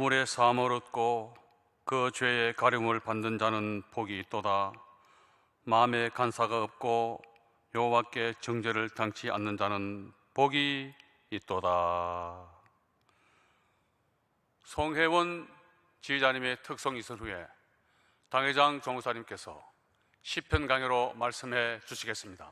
허물의 사함을 얻고 그 죄의 가림을 받는 자는 복이 있도다. 마음에 간사가 없고 여호와께 정죄를 당치 않는 자는 복이 있도다. 송혜원 지휘자님의 특성 이설 후에 당회장 종사님께서 시편 강해로 말씀해 주시겠습니다.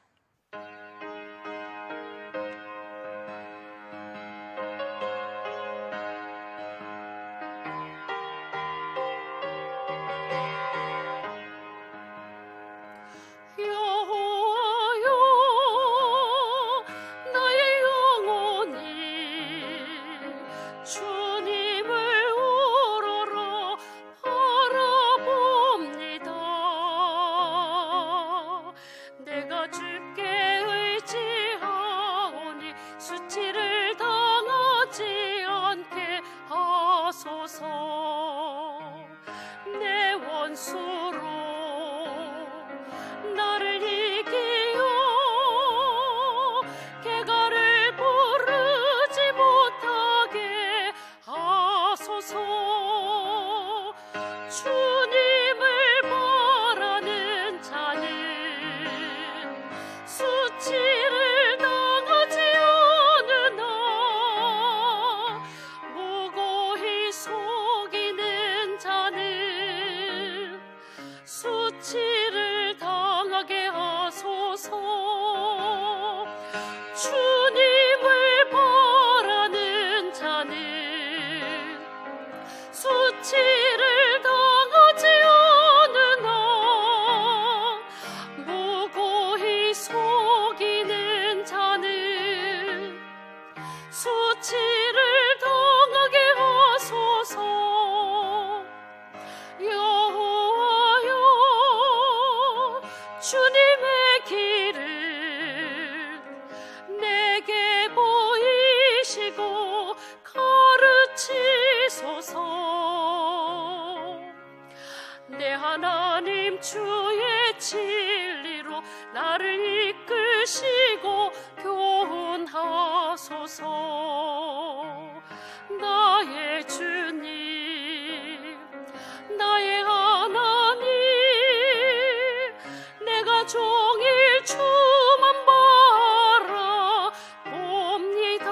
내 원수로 나를 이기어 개가를 부르지 못하게 하소서. 주님을 바라는 자는 수치를 당하지 않으나 무고히 속이는 자는 수치를 당하게 하소서. 주님을 바라는 자는 수치를 당하지 않으나 무고히 속이는 자는 수치를 당하게 하소서. 여호와여, 주님의 길을 내게 보이시고 가르치소서. 내 하나님 주의 진리로 나를 이끄시고 교훈하소서. 나의 주님, 나의 하나님, 내가 종일 주만 바라봅니다.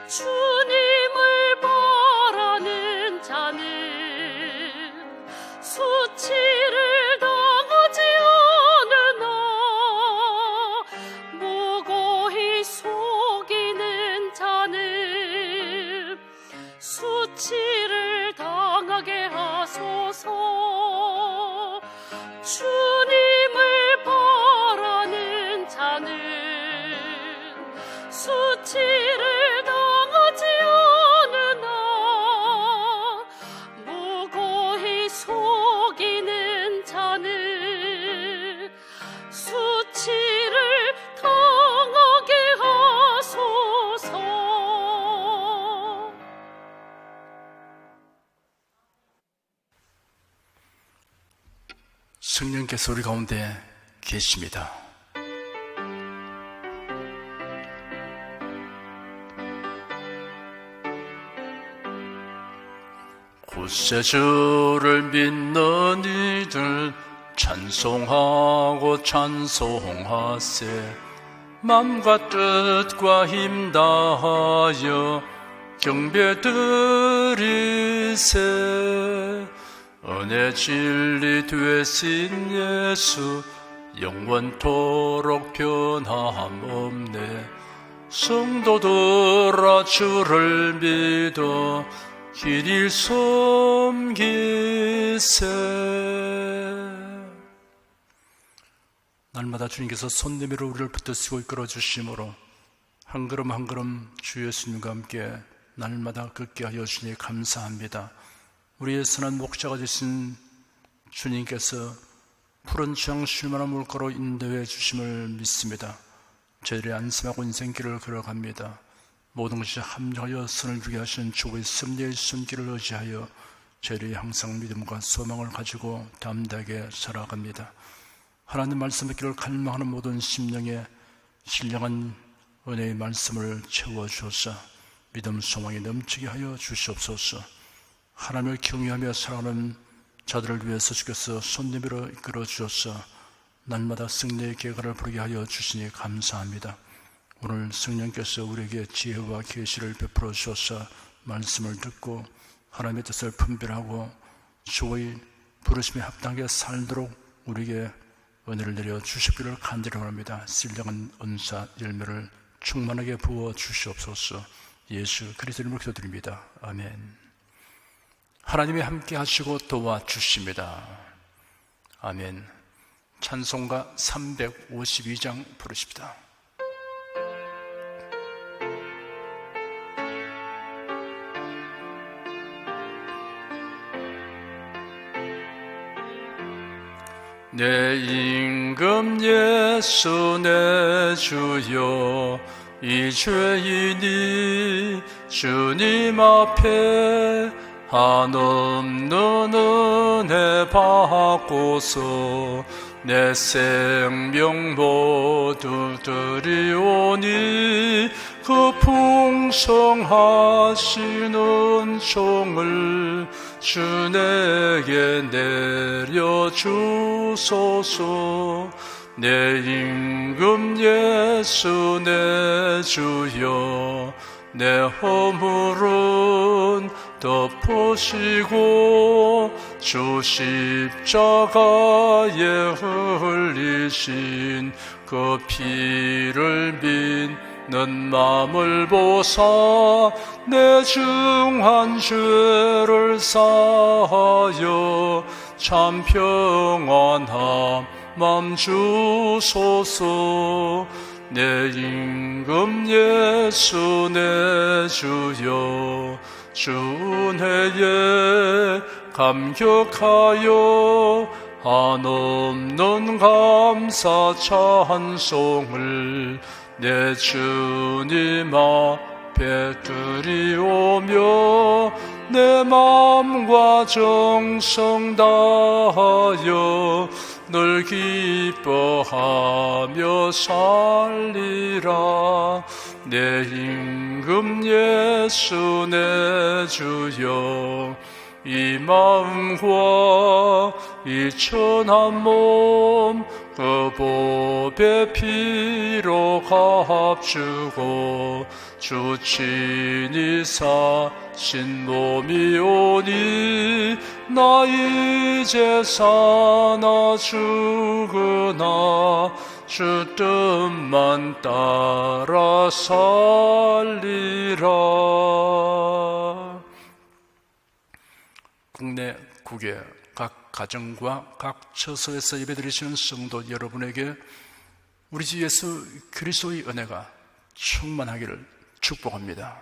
주님을 바라는 자는 수치를 당하지 않으나 무고히 속이는 자는 수치를 당하게 하소서. 주님을 바라는 자는 수치를 당하지 않으나 무고히 속이는 자는 수치를 당하게 하소서. 성령께서 우리 가운데 계십니다. 구세주를 믿는 이들 찬송하고 찬송하세. 맘과 뜻과 힘 다하여 경배 드리세. 은혜 진리 되신 예수 영원토록 변함없네. 성도들아 주를 믿어 길을 섬기세. 날마다 주님께서 손 내밀어 우리를 붙드시고 이끌어 주심으로 한 걸음 한 걸음 주 예수님과 함께 날마다 걷게 하여 주니 감사합니다. 우리의 선한 목자가 되신 주님께서 푸른 취향 쉴만한 물가로 인도해 주심을 믿습니다. 저희들이 안심하고 인생길을 걸어갑니다. 모든 것이 합력하여 선을 두게 하시는 주의 섭리의 손길을 의지하여 저희들이 항상 믿음과 소망을 가지고 담대하게 살아갑니다. 하나님 말씀 듣기를 갈망하는 모든 심령에 신령한 은혜의 말씀을 채워주옵사 믿음 소망이 넘치게 하여 주시옵소서. 하나님을 경외하며 살아가는 자들을 위해서 주께서 손님으로 이끌어 주셔서 날마다 승리의 계가를 부르게 하여 주시니 감사합니다. 오늘 성령께서 우리에게 지혜와 계시를 베풀어 주셔서 말씀을 듣고 하나님의 뜻을 분별하고 주의 부르심에 합당하게 살도록 우리에게 은혜를 내려 주시기를 간절히 바랍니다. 신령한 은사 열매를 충만하게 부어 주시옵소서. 예수 그리스도의 이름으로 기도드립니다. 아멘. 하나님이 함께 하시고 도와주십니다. 아멘. 찬송가 352장 부르십니다. 내 임금 예수 내 주여, 이 죄인이 주님 앞에 한없는 은혜 받고서 내 생명 모두 드리오니 그 풍성하시는 종을 주 내게 내려주소서. 내 임금 예수 내 주여, 내 허물은 덮으시고 주 십자가에 흘리신 그 피를 믿는 마음을 보사 내 중한 죄를 사하여 참 평안함 맘 주소서. 내 임금 예수 내 주여, 주 은혜에 감격하여 한없는 감사 찬송을 내 주님 앞에 드리오며 내 마음과 정성 다하여 늘 기뻐하며 살리라. 내 임금 예수 내 주여, 이 마음과 이 천한 몸 그 보배 피로 값주고 주 친히 사신 몸이오니 나 이제 사나 죽으나 주 뜻만 따라 살리라. 국내 국외 각 가정과 각 처소에서 예배드리시는 성도 여러분에게 우리 주 예수 그리스도의 은혜가 충만하기를 축복합니다.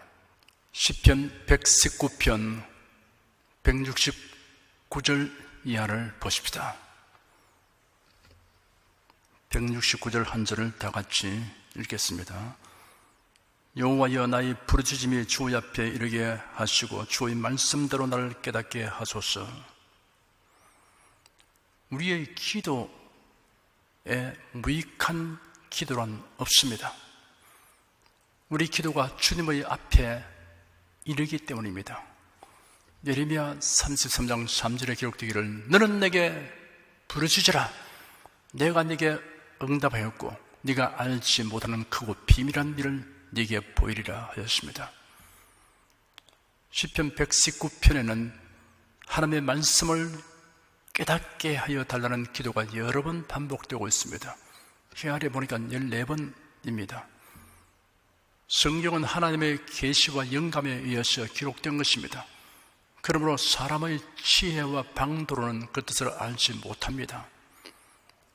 시편 119편 169절 이하를 보십시다. 169절 한 절을 다 같이 읽겠습니다. 여호와여, 나의 부르짖음이 주 앞에 이르게 하시고 주의 말씀대로 나를 깨닫게 하소서. 우리의 기도에 무익한 기도란 없습니다. 우리 기도가 주님의 앞에 이르기 때문입니다. 예레미야 33장 3절에 기록되기를 너는 내게 부르짖으라. 내가 네게 응답하였고 네가 알지 못하는 크고 비밀한 일을 네게 보이리라 하였습니다. 시편 119편에는 하나님의 말씀을 깨닫게 하여 달라는 기도가 여러 번 반복되고 있습니다. 헤아려 보니까 14번입니다. 성경은 하나님의 계시와 영감에 의해서 기록된 것입니다. 그러므로 사람의 지혜와 방도로는 그 뜻을 알지 못합니다.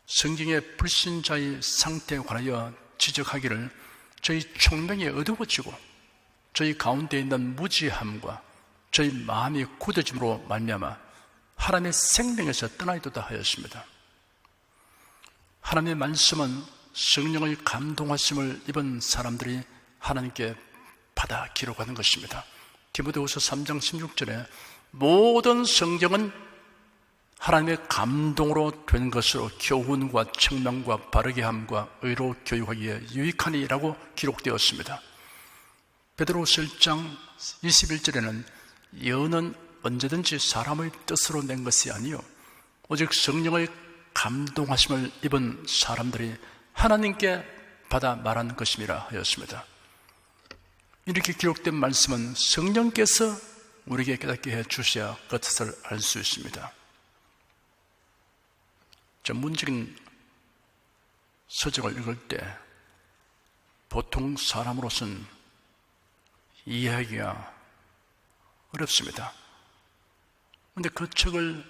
성경의 불신자의 상태에 관하여 지적하기를 저희 총명이 어두워지고 저희 가운데 있는 무지함과 저희 마음이 굳어짐으로 말미암아 하나님의 생명에서 떠나이도다 하였습니다. 하나님의 말씀은 성령의 감동하심을 입은 사람들이 하나님께 받아 기록하는 것입니다. 디모데후서 3장 16절에 모든 성경은 하나님의 감동으로 된 것으로 교훈과 책망과 바르게 함과 의로 교육하기에 유익하니라고 기록되었습니다. 베드로후서 1장 21절에는 예언은 언제든지 사람의 뜻으로 낸 것이 아니요 오직 성령의 감동하심을 입은 사람들이 하나님께 받아 말한 것임이라 하였습니다. 이렇게 기록된 말씀은 성령께서 우리에게 깨닫게 해 주셔야 그 뜻을 알 수 있습니다. 전문적인 서적을 읽을 때 보통 사람으로서는 이해하기가 어렵습니다. 그런데 그 책을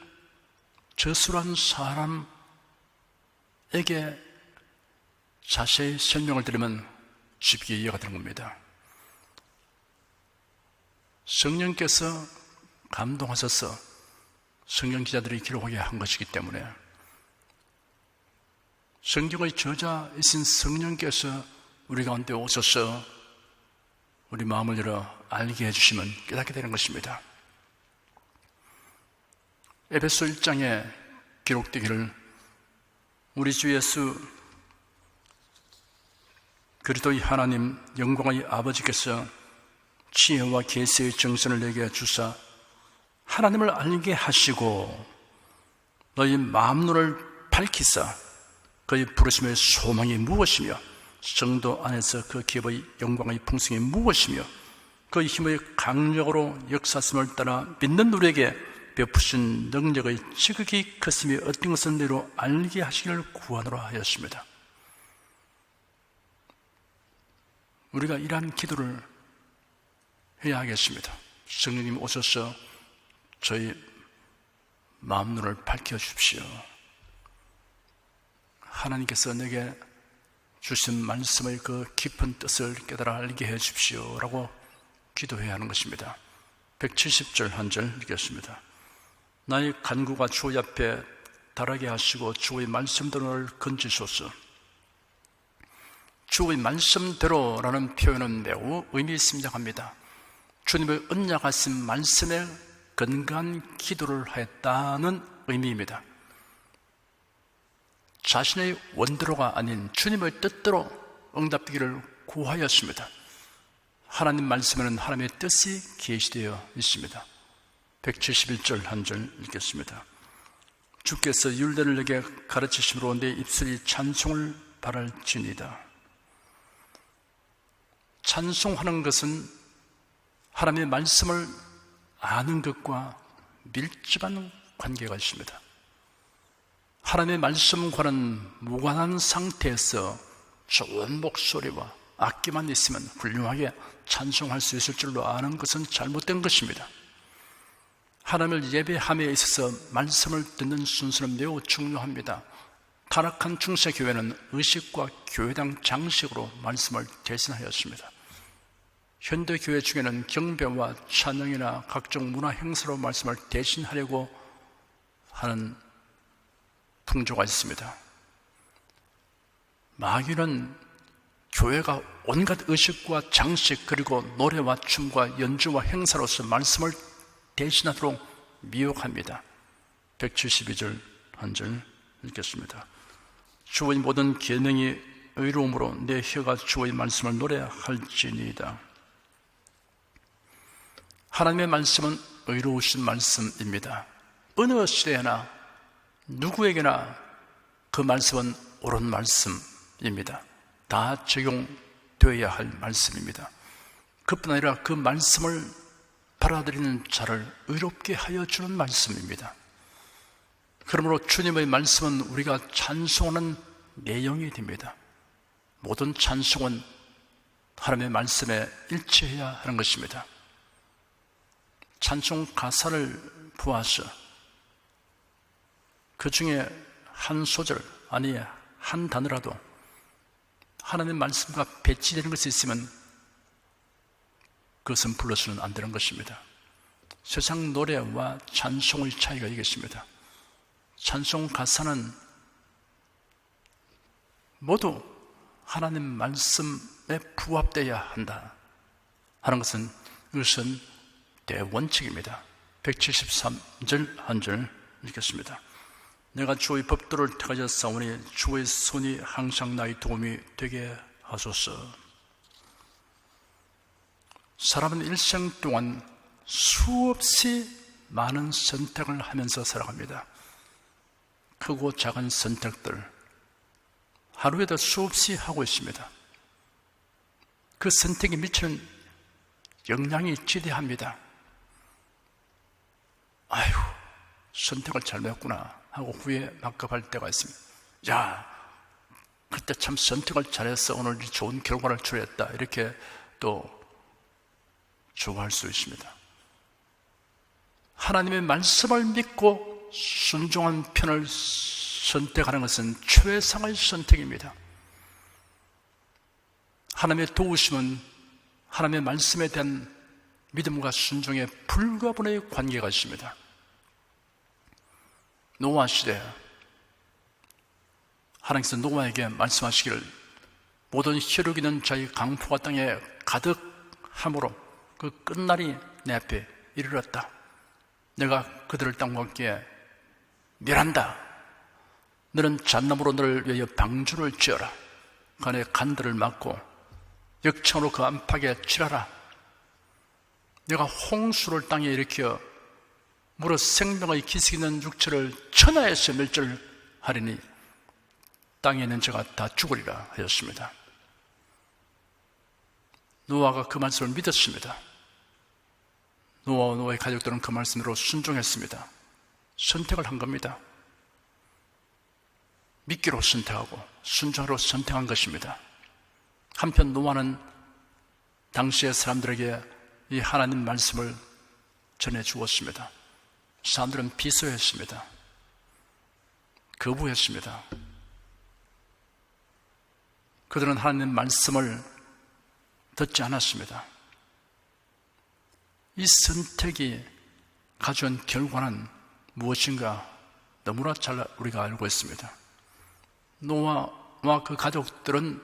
저술한 사람에게 자세히 설명을 드리면 쉽게 이해가 되는 겁니다. 성령께서 감동하셔서 성경 기자들이 기록하게 한 것이기 때문에 성경의 저자이신 성령께서 우리 가운데 오셔서 우리 마음을 열어 알게 해주시면 깨닫게 되는 것입니다. 에베소 1장에 기록되기를 우리 주 예수 그리스도의 하나님 영광의 아버지께서 지혜와 계시의 정신을 내게 주사 하나님을 알게 하시고 너희 마음눈을 밝히사 그의 부르심의 소망이 무엇이며 성도 안에서 그 기업의 영광의 풍성이 무엇이며 그 힘의 강력으로 역사심을 따라 믿는 우리에게 베푸신 능력의 지극히 크심이 어떤 것을 내로 알게 하시기를 구하노라 하였습니다. 우리가 이러한 기도를 해야 하겠습니다. 성령님 오셔서 저희 마음눈을 밝혀주십시오. 하나님께서 내게 주신 말씀의 그 깊은 뜻을 깨달아 알게 해 주십시오 라고 기도해야 하는 것입니다. 170절 한 절 읽겠습니다. 나의 간구가 주의 앞에 달하게 하시고 주의 말씀대로를 건지소서. 주의 말씀대로라는 표현은 매우 의미심장합니다. 주님의 언약하신 말씀에 건강한 기도를 하였다는 의미입니다. 자신의 원대로가 아닌 주님의 뜻대로 응답되기를 구하였습니다. 하나님 말씀에는 하나님의 뜻이 계시되어 있습니다. 171절 한 절 읽겠습니다. 주께서 율례를 내게 가르치심으로 내 입술이 찬송을 바랄지니이다. 찬송하는 것은 하나님의 말씀을 아는 것과 밀접한 관계가 있습니다. 하나님의 말씀과는 무관한 상태에서 좋은 목소리와 악기만 있으면 훌륭하게 찬송할 수 있을 줄로 아는 것은 잘못된 것입니다. 하나님을 예배함에 있어서 말씀을 듣는 순서는 매우 중요합니다. 타락한 중세교회는 의식과 교회당 장식으로 말씀을 대신하였습니다. 현대교회 중에는 경배와 찬양이나 각종 문화 행사로 말씀을 대신하려고 하는 풍조가 있습니다. 마귀는 교회가 온갖 의식과 장식 그리고 노래와 춤과 연주와 행사로서 말씀을 대신하도록 미혹합니다. 172절 한 절 읽겠습니다. 주의 모든 계명이 의로움으로 내 혀가 주의 말씀을 노래할지니이다. 하나님의 말씀은 의로우신 말씀입니다. 어느 시대나 누구에게나 그 말씀은 옳은 말씀입니다. 다 적용되어야 할 말씀입니다. 그뿐 아니라 그 말씀을 받아들이는 자를 의롭게 하여 주는 말씀입니다. 그러므로 주님의 말씀은 우리가 찬송하는 내용이 됩니다. 모든 찬송은 하나님의 말씀에 일치해야 하는 것입니다. 찬송 가사를 보아서 그 중에 한 소절, 아니 한 단어라도 하나님의 말씀과 배치되는 것이 있으면 그것은 불러서는 안 되는 것입니다. 세상 노래와 찬송의 차이가 이것입니다. 찬송 가사는 모두 하나님 말씀에 부합되어야 한다 하는 것은 이것은 대원칙입니다. 173절 한 절 읽겠습니다. 내가 주의 법도를 택하셨사오니 주의 손이 항상 나의 도움이 되게 하소서. 사람은 일생 동안 수없이 많은 선택을 하면서 살아갑니다. 크고 작은 선택들 하루에도 수없이 하고 있습니다. 그 선택이 미치는 영향이 지대합니다. 아휴, 선택을 잘못했구나 하고 후회 막급할 때가 있습니다. 야, 그때 참 선택을 잘해서 오늘 좋은 결과를 초래했다, 이렇게 또 좋아할 수 있습니다. 하나님의 말씀을 믿고 순종한 편을 선택하는 것은 최상의 선택입니다. 하나님의 도우심은 하나님의 말씀에 대한 믿음과 순종의 불가분의 관계가 있습니다. 노아 시대 하나님께서 노아에게 말씀하시기를 모든 혈육 있는 자의 강포가 땅에 가득함으로 그 끝날이 내 앞에 이르렀다. 내가 그들을 땅과 함께 멸한다. 너는 잣나무로 너를 위하여 방주를 지어라. 그 안에 간들을 막고 역청으로 그 안팎에 칠하라. 내가 홍수를 땅에 일으켜 무릇 생명의 기색 있는 육체를 천하에서 멸절하리니 땅에 있는 자가 다 죽으리라 하였습니다. 노아가 그 말씀을 믿었습니다. 노아와 노아의 가족들은 그 말씀으로 순종했습니다. 선택을 한 겁니다. 믿기로 선택하고 순종으로 선택한 것입니다. 한편 노아는 당시의 사람들에게 이 하나님 말씀을 전해 주었습니다. 사람들은 비소했습니다. 거부했습니다. 그들은 하나님 말씀을 듣지 않았습니다. 이 선택이 가져온 결과는 무엇인가 너무나 잘 우리가 알고 있습니다. 노아와 그 가족들은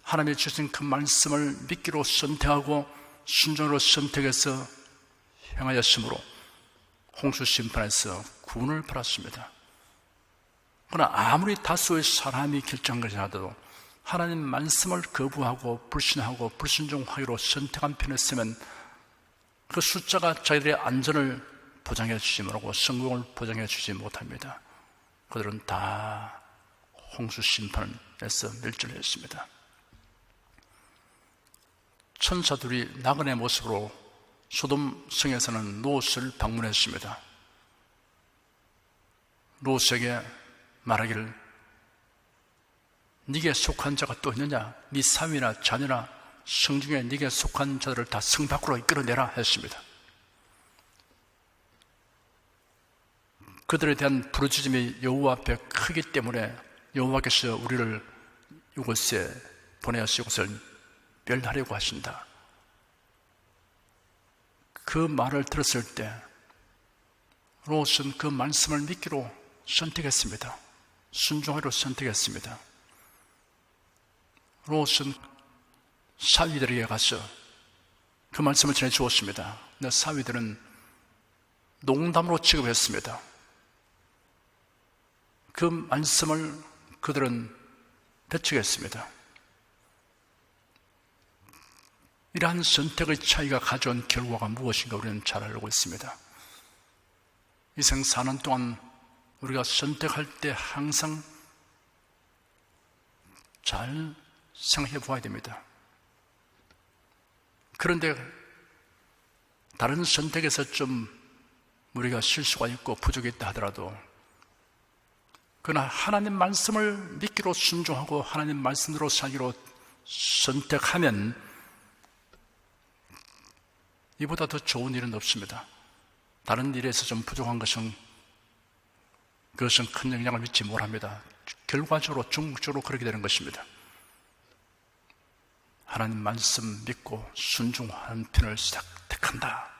하나님이 주신 그 말씀을 믿기로 선택하고 순종으로 선택해서 행하였으므로 홍수 심판에서 구원을 받았습니다. 그러나 아무리 다수의 사람이 결정한 것이 라도 하나님 말씀을 거부하고 불신하고 불순종하기로 선택한 편에 서면 그 숫자가 자기들의 안전을 보장해 주지 못하고 성공을 보장해 주지 못합니다. 그들은 다 홍수 심판에서 멸절했습니다. 천사들이 나그네 모습으로 소돔 성에서는 롯을 방문했습니다. 롯에게 말하기를 네게 속한 자가 또 있느냐? 네 사위나 자녀나 성중에 네게 속한 자들을 다 성 밖으로 이끌어내라 했습니다. 그들에 대한 부르짖음이 여호와 앞에 크기 때문에 여호와께서 우리를 이곳에 보내어서 이곳을 멸하려고 하신다. 그 말을 들었을 때 롯은 그 말씀을 믿기로 선택했습니다. 순종하기로 선택했습니다. 롯은 사위들에게 가서 그 말씀을 전해 주었습니다. 근데 사위들은 농담으로 취급했습니다. 그 말씀을 그들은 배척했습니다. 이러한 선택의 차이가 가져온 결과가 무엇인가 우리는 잘 알고 있습니다. 이 생 사는 동안 우리가 선택할 때 항상 잘 생각해 보아야 됩니다. 그런데 다른 선택에서 좀 우리가 실수가 있고 부족이 있다 하더라도 그러나 하나님 말씀을 믿기로 순종하고 하나님 말씀대로 살기로 선택하면 이보다 더 좋은 일은 없습니다. 다른 일에서 좀 부족한 것은 그것은 큰 영향을 미치지 못합니다. 결과적으로 궁극적으로 그렇게 되는 것입니다. 하나님 말씀 믿고 순종하는 편을 택한다.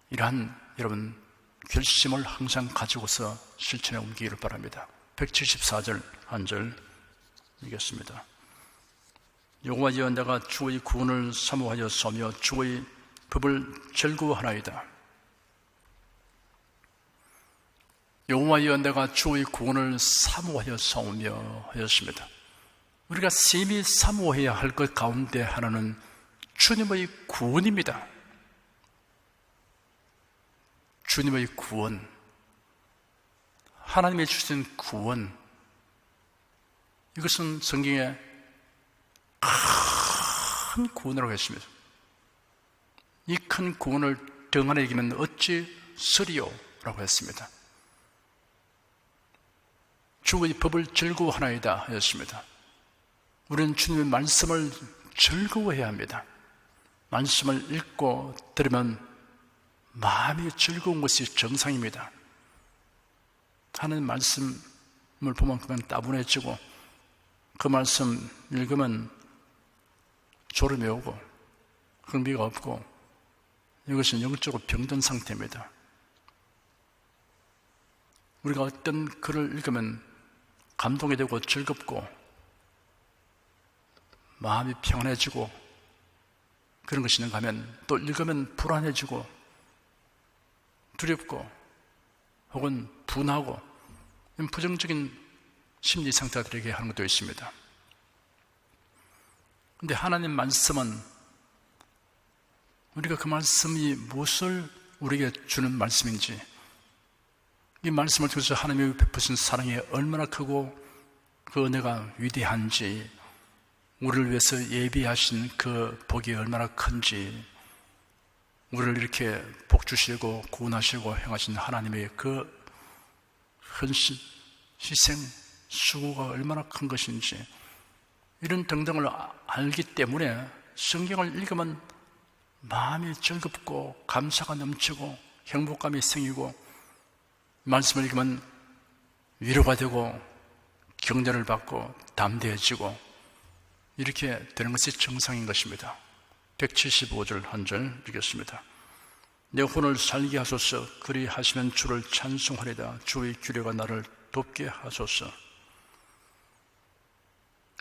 이러한 여러분 결심을 항상 가지고서 실천에 옮기기를 바랍니다. 174절 한 절 읽겠습니다. 여호와여 내가 주의 구원을 사모하여 서며 주의 법을 즐거워하나이다. 여호와여 내가 주의 구원을 사모하여 싸우며 하였습니다. 우리가 심히 사모해야 할 것 가운데 하나는 주님의 구원입니다. 주님의 구원, 하나님이 주신 구원, 이것은 성경에 큰 구원이라고 했습니다. 이 큰 구원을 등한히 여기면 어찌 서리요? 라고 했습니다. 주의 법을 즐거워하나이다 하였습니다. 우리는 주님의 말씀을 즐거워해야 합니다. 말씀을 읽고 들으면 마음이 즐거운 것이 정상입니다. 하나님 말씀을 보면 그만 따분해지고 그 말씀 읽으면 졸음이 오고 흥미가 없고 이것은 영적으로 병든 상태입니다. 우리가 어떤 글을 읽으면 감동이 되고 즐겁고 마음이 평안해지고 그런 것이 있는가 하면 또 읽으면 불안해지고 두렵고 혹은 분하고 이런 부정적인 심리 상태들에게 하는 것도 있습니다. 그런데 하나님 말씀은 우리가 그 말씀이 무엇을 우리에게 주는 말씀인지, 이 말씀을 통해서 하나님이 베푸신 사랑이 얼마나 크고 그 은혜가 위대한지, 우리를 위해서 예비하신 그 복이 얼마나 큰지, 우리를 이렇게 복 주시고 구원하시고 행하신 하나님의 그 헌신, 희생, 수고가 얼마나 큰 것인지, 이런 등등을 알기 때문에 성경을 읽으면 마음이 즐겁고 감사가 넘치고 행복감이 생기고, 말씀을 읽으면 위로가 되고 격려를 받고 담대해지고 이렇게 되는 것이 정상인 것입니다. 175절 한 절 읽겠습니다. 내 혼을 살게 하소서. 그리하시면 주를 찬송하리다. 주의 규례가 나를 돕게 하소서.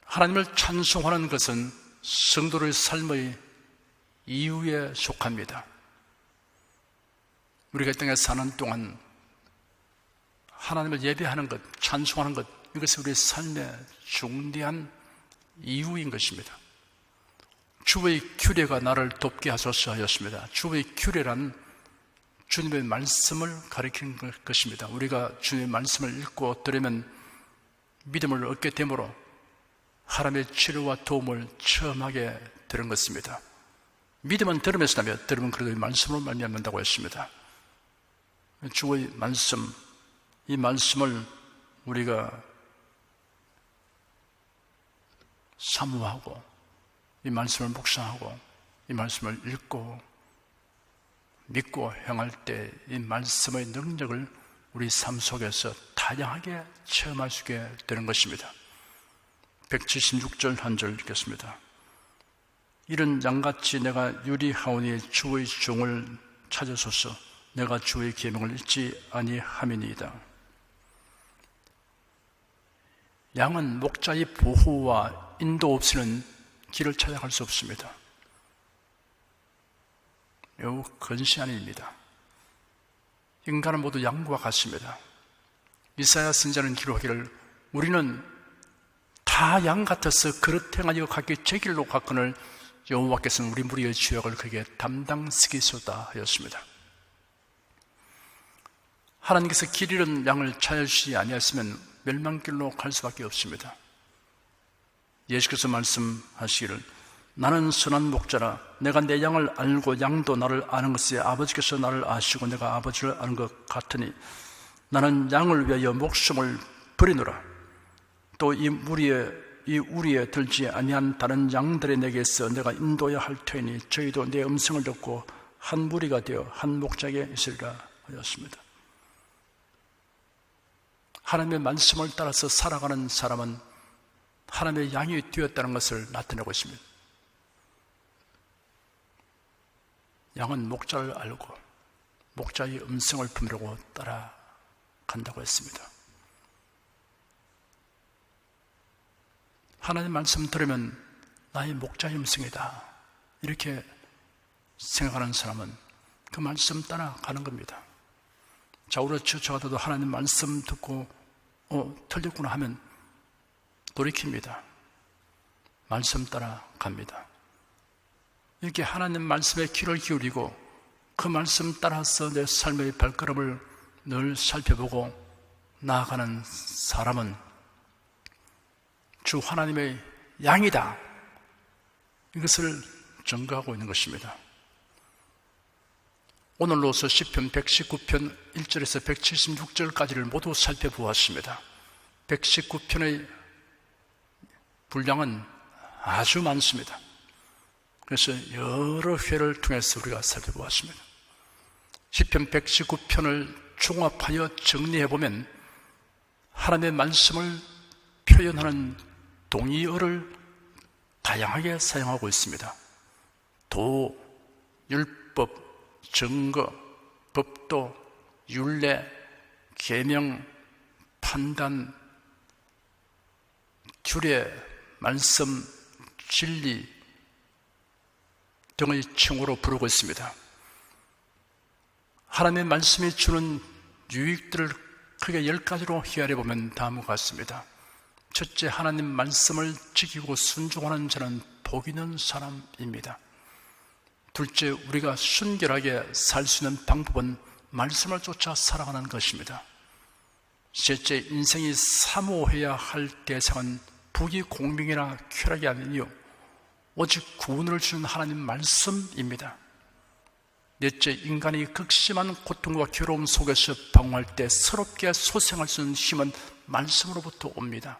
하나님을 찬송하는 것은 성도의 삶의 이유에 속합니다. 우리가 이 땅에 사는 동안 하나님을 예배하는 것, 찬송하는 것, 이것이 우리 삶의 중대한 이유인 것입니다. 주의 규례가 나를 돕게 하소서 하였습니다. 주의 규례란 주님의 말씀을 가리키는 것입니다. 우리가 주님의 말씀을 읽고 들으면 믿음을 얻게 되므로 하나님의 치료와 도움을 체험하게 되는 것입니다. 믿음은 들으면서 나며 들으면 그래도 말씀으로 말미암는다고 했습니다. 주의 말씀, 이 말씀을 우리가 사모하고 이 말씀을 묵상하고 이 말씀을 읽고 믿고 행할 때 이 말씀의 능력을 우리 삶 속에서 다양하게 체험할 수 있게 되는 것입니다. 176절 한 절 읽겠습니다. 이런 양같이 내가 유리하오니 주의 종을 찾으소서. 내가 주의 계명을 잊지 아니함이니이다. 양은 목자의 보호와 인도 없이는 길을 찾아갈 수 없습니다. 매우 근시한 일입니다. 인간은 모두 양과 같습니다. 이사야 선지자는 기록하기를 우리는 다 양 같아서 그릇 행하여 각기 제 길로 갔거늘 여호와께서는 우리 무리의 죄악을 그에게 담당시키소다 하였습니다. 하나님께서 길 잃은 양을 찾아주시지 아니하시면 멸망길로 갈 수밖에 없습니다. 예수께서 말씀하시기를 나는 선한 목자라. 내가 내 양을 알고 양도 나를 아는 것이 아버지께서 나를 아시고 내가 아버지를 아는 것 같으니 나는 양을 위하여 목숨을 버리노라. 또 이 우리에 들지 아니한 다른 양들의 내게서 내가 인도해야 할 터이니 저희도 내 음성을 듣고 한 무리가 되어 한 목자에게 있으리라 하였습니다. 하나님의 말씀을 따라서 살아가는 사람은 하나님의 양이 되었다는 것을 나타내고 있습니다. 양은 목자를 알고 목자의 음성을 품으려고 따라간다고 했습니다. 하나님 말씀 들으면 나의 목자의 음성이다 이렇게 생각하는 사람은 그 말씀 따라가는 겁니다. 좌우로 치우쳐가도 하나님 말씀 듣고 틀렸구나 하면 돌이킵니다. 말씀 따라 갑니다. 이렇게 하나님 말씀에 귀를 기울이고 그 말씀 따라서 내 삶의 발걸음을 늘 살펴보고 나아가는 사람은 주 하나님의 양이다, 이것을 증거하고 있는 것입니다. 오늘로서 시편 119편 1절에서 176절까지를 모두 살펴보았습니다. 119편의 분량은 아주 많습니다. 그래서 여러 회를 통해서 우리가 살펴보았습니다. 시편 119편을 종합하여 정리해보면 하나님의 말씀을 표현하는 동의어를 다양하게 사용하고 있습니다. 도, 율법, 증거, 법도, 율례, 계명, 판단, 규례, 말씀, 진리 등의 칭호로 부르고 있습니다. 하나님의 말씀이 주는 유익들을 크게 10가지로 헤아려보면 다음과 같습니다. 첫째, 하나님 말씀을 지키고 순종하는 자는 복 있는 사람입니다. 둘째, 우리가 순결하게 살 수 있는 방법은 말씀을 쫓아 살아가는 것입니다. 셋째, 인생이 사모해야 할 대상은 부귀 공명이나 쾌락이 아니요 오직 구원을 주는 하나님 말씀입니다. 넷째, 인간이 극심한 고통과 괴로움 속에서 방황할 때 새롭게 소생할 수 있는 힘은 말씀으로부터 옵니다.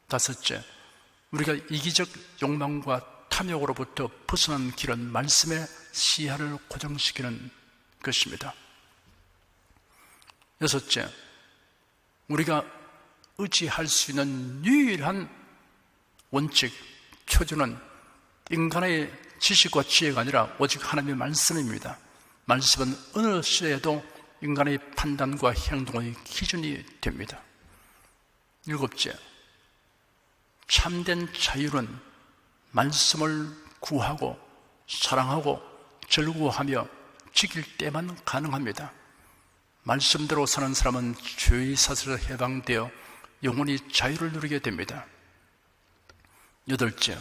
다섯째, 우리가 이기적 욕망과 탐욕으로부터 벗어난 길은 말씀의 시야를 고정시키는 것입니다. 여섯째, 우리가 의지할 수 있는 유일한 원칙, 표준은 인간의 지식과 지혜가 아니라 오직 하나님의 말씀입니다. 말씀은 어느 시대에도 인간의 판단과 행동의 기준이 됩니다. 일곱째, 참된 자유는 말씀을 구하고 사랑하고 즐거워하며 지킬 때만 가능합니다. 말씀대로 사는 사람은 죄의 사슬에서 해방되어 영원히 자유를 누리게 됩니다. 여덟째,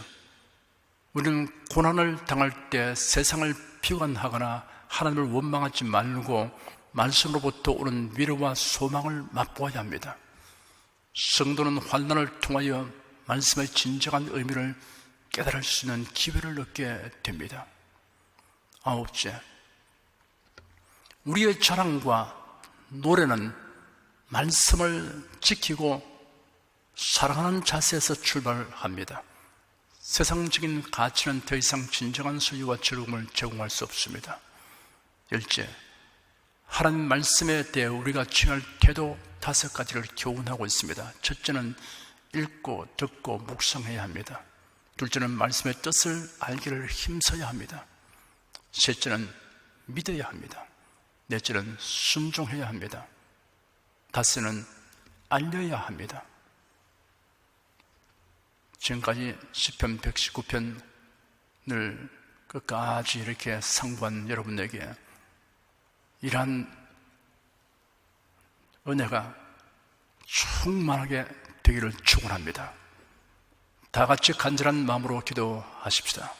우리는 고난을 당할 때 세상을 비관하거나 하나님을 원망하지 말고 말씀으로부터 오는 위로와 소망을 맛보아야 합니다. 성도는 환난을 통하여 말씀의 진정한 의미를 깨달을 수 있는 기회를 얻게 됩니다. 아홉째, 우리의 자랑과 노래는 말씀을 지키고 사랑하는 자세에서 출발합니다. 세상적인 가치는 더 이상 진정한 소유와 즐거움을 제공할 수 없습니다. 열째, 하나님 말씀에 대해 우리가 취할 태도 5가지를 교훈하고 있습니다. 첫째는 읽고 듣고 묵상해야 합니다. 둘째는 말씀의 뜻을 알기를 힘써야 합니다. 셋째는 믿어야 합니다. 넷째는 순종해야 합니다. 다섯째는 알려야 합니다. 지금까지 시편 119편을 끝까지 이렇게 상고한 여러분에게 이러한 은혜가 충만하게 되기를 축원합니다. 다 같이 간절한 마음으로 기도하십시다.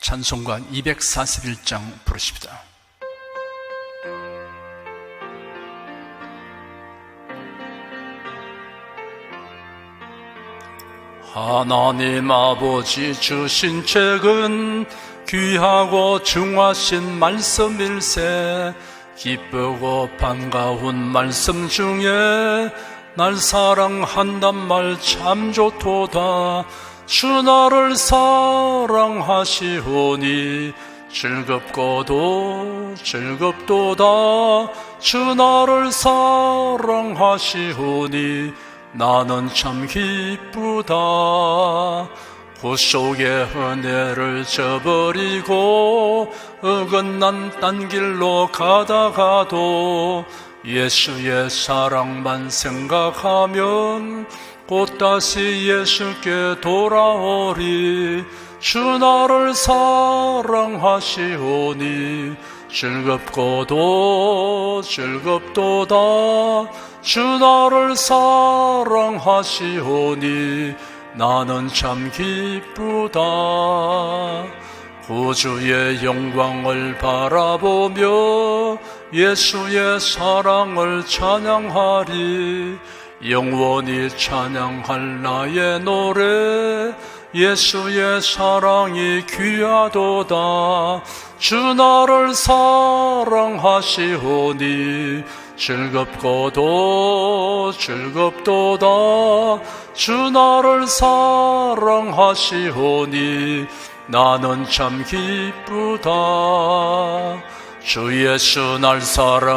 찬송가 241장 부르십니다. 하나님 아버지 주신 책은 귀하고 중하신 말씀일세. 기쁘고 반가운 말씀 중에 날 사랑한단 말 참 좋도다. 주 나를 사랑하시오니 즐겁고도 즐겁도다. 주 나를 사랑하시오니 나는 참 기쁘다. 구속의 은혜를 저버리고 어긋난 딴 길로 가다가도 예수의 사랑만 생각하면 곧 다시 예수께 돌아오리. 주 나를 사랑하시오니 즐겁고도 즐겁도다. 주 나를 사랑하시오니 나는 참 기쁘다. 구주의 영광을 바라보며 예수의 사랑을 찬양하리. 영원히 찬양할 나의 노래 예수의 사랑이 귀하도다. 주 나를 사랑하시오니 즐겁고도 즐겁도다. 주 나를 사랑하시오니 나는 참 기쁘다. 주 예수 날 사랑하시오니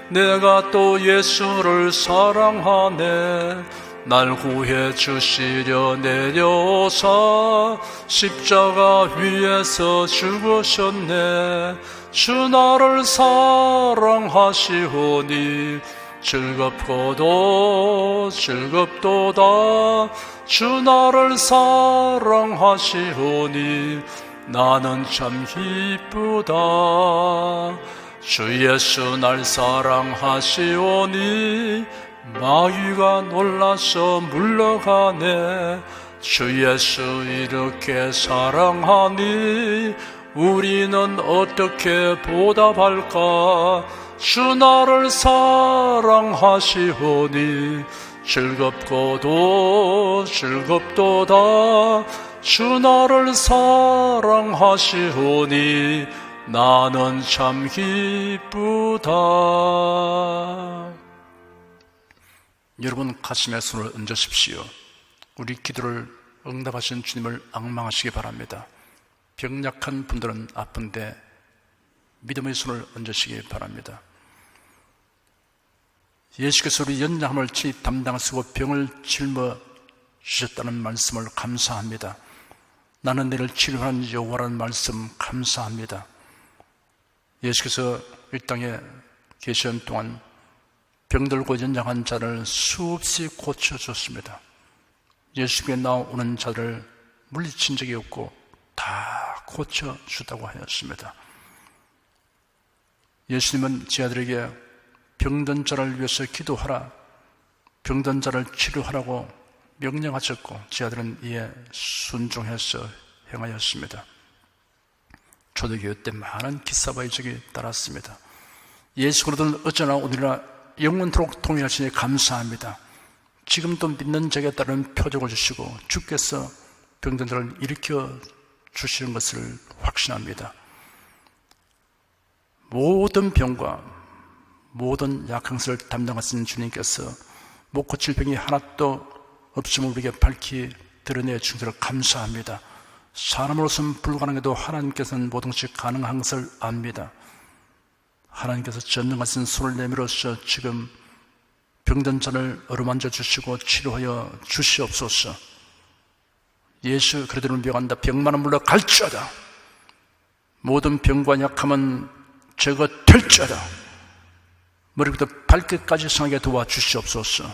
내가 또 예수를 사랑하네. 날 구해 주시려 내려오사 십자가 위에서 죽으셨네. 주 나를 사랑하시오니 즐겁고도 즐겁도다. 주 나를 사랑하시오니 나는 참 기쁘다. 주 예수 날 사랑하시오니 마귀가 놀라서 물러가네. 주 예수 이렇게 사랑하니 우리는 어떻게 보답할까. 주 나를 사랑하시오니 즐겁고도 즐겁도다. 주 나를 사랑하시오니 나는 참 기쁘다. 여러분 가슴에 손을 얹으십시오. 우리 기도를 응답하신 주님을 앙망하시기 바랍니다. 병약한 분들은 아픈데 믿음의 손을 얹으시기 바랍니다. 예수께서 우리 연약함을 친히 담당하시고 병을 짊어 주셨다는 말씀을 감사합니다. 나는 너를 치료하는 여호와라는 말씀 감사합니다. 예수께서 이 땅에 계시는 동안 병들고 연약한 자를 수없이 고쳐줬습니다. 예수께 나오는 자를 물리친 적이 없고 다 고쳐주다고 하였습니다. 예수님은 제 아들에게 병든 자를 위해서 기도하라, 병든 자를 치료하라고 명령하셨고 제 아들은 이에 순종해서 행하였습니다. 초대교회 때 많은 기사바의 적이 따랐습니다. 예수 그리스도는 어제나 오늘이나 영원토록 동일하시니 감사합니다. 지금도 믿는 자에게 따른 표적을 주시고 주께서 병든 자를 일으켜 주시는 것을 확신합니다. 모든 병과 모든 약항을 담당하신 주님께서 못 고칠 병이 하나도 없음을 우리에게 밝히 드러내 주신 것을 감사합니다. 사람으로서는 불가능해도 하나님께서는 모든 것이 가능한 것을 압니다. 하나님께서 전능하신 손을 내밀어서 지금 병든 자를 어루만져 주시고 치료하여 주시옵소서. 예수 그리스도를 명한다. 병만은 물러갈지어다. 모든 병과 약함은 제거될지어다. 머리부터 발끝까지 상하게 도와주시옵소서.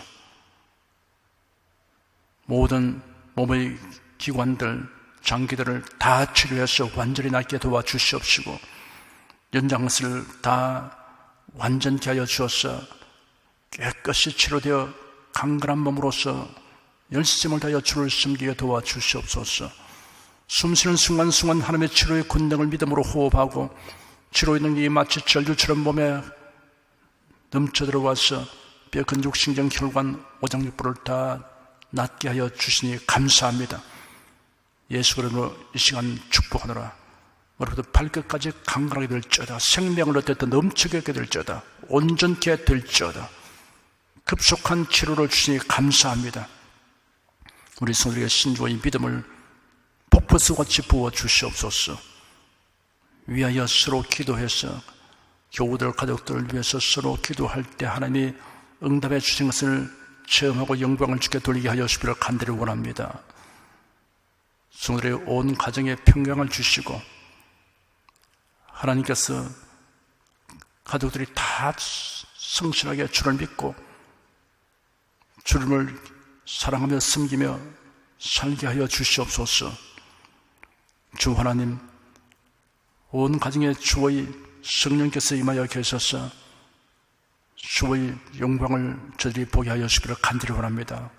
모든 몸의 기관들, 장기들을 다 치료해서 완전히 낫게 도와주시옵시고 연장것을 다 완전케 하여 주어서 깨끗이 치료되어 강건한 몸으로서 열심을 다하여 주를 섬기게 도와주시옵소서. 숨쉬는 순간순간 하나님의 치료의 권능을 믿음으로 호흡하고 치료의 능력이 마치 절규처럼 몸에 넘쳐 들어와서 뼈, 근육, 신경, 혈관, 오장육부를 다 낫게 하여 주시니 감사합니다. 예수 그름으로 이 시간 축복하노라. 머리부터 발끝까지 강건하게 될지어다. 생명을 얻겠다. 넘치게 될지어다. 온전케 될지어다. 급속한 치료를 주시니 감사합니다. 우리 성도에게 신주의 믿음을 폭포수같이 부어 주시옵소서. 위하여 서로 기도해서 교우들, 가족들을 위해서 서로 기도할 때 하나님이 응답해 주신 것을 체험하고 영광을 주께 돌리게 하여 주시기를 간절히 원합니다. 성도들의 온 가정에 평강을 주시고 하나님께서 가족들이 다 성실하게 주를 믿고 주님을 사랑하며 섬기며 살게 하여 주시옵소서. 주 하나님, 온 가정에 주의 성령께서 임하여 계셔서 주의 영광을 저들이 보게 하여 주시기를 간절히 원합니다.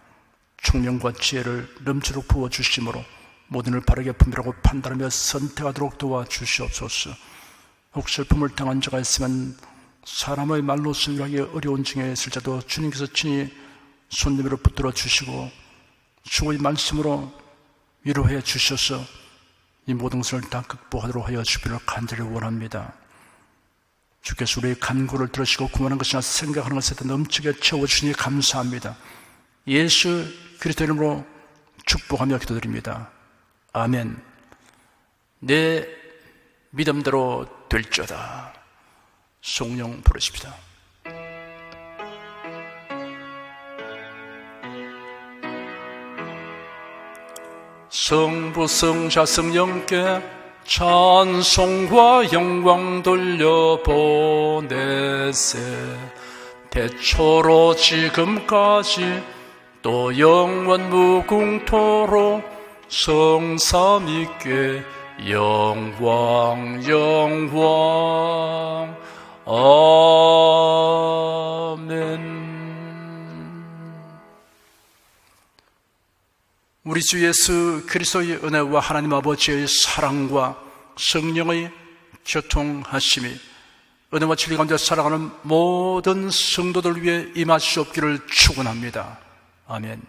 총명과 지혜를 넘치도록 부어주심으로 모든 을 바르게 분별하고 판단하며 선택하도록 도와주시옵소서. 혹 슬픔을 당한 자가 있으면 사람의 말로 설명하기 어려운 중에 있을지라도 주님께서 친히 손님으로 붙들어 주시고 주의 말씀으로 위로해 주셔서 이 모든 것을 다 극복하도록 하여 주기를 간절히 원합니다. 주께서 우리의 간구를 들으시고 구원한 것이나 생각하는 것에 넘치게 채워주시니 감사합니다. 예수 그리스도 이름으로 축복하며 기도드립니다. 아멘. 내 믿음대로 될지어다. 성령 부르십시다. 성부 성자 성령께 찬송과 영광 돌려보내세. 대초로 지금까지 또 영원 무궁토록 성삼위께 영광 영광 아멘. 우리 주 예수 그리스도의 은혜와 하나님 아버지의 사랑과 성령의 교통하심이 은혜와 진리 가운데 살아가는 모든 성도들 위해 임하시옵기를 축원합니다. 아멘.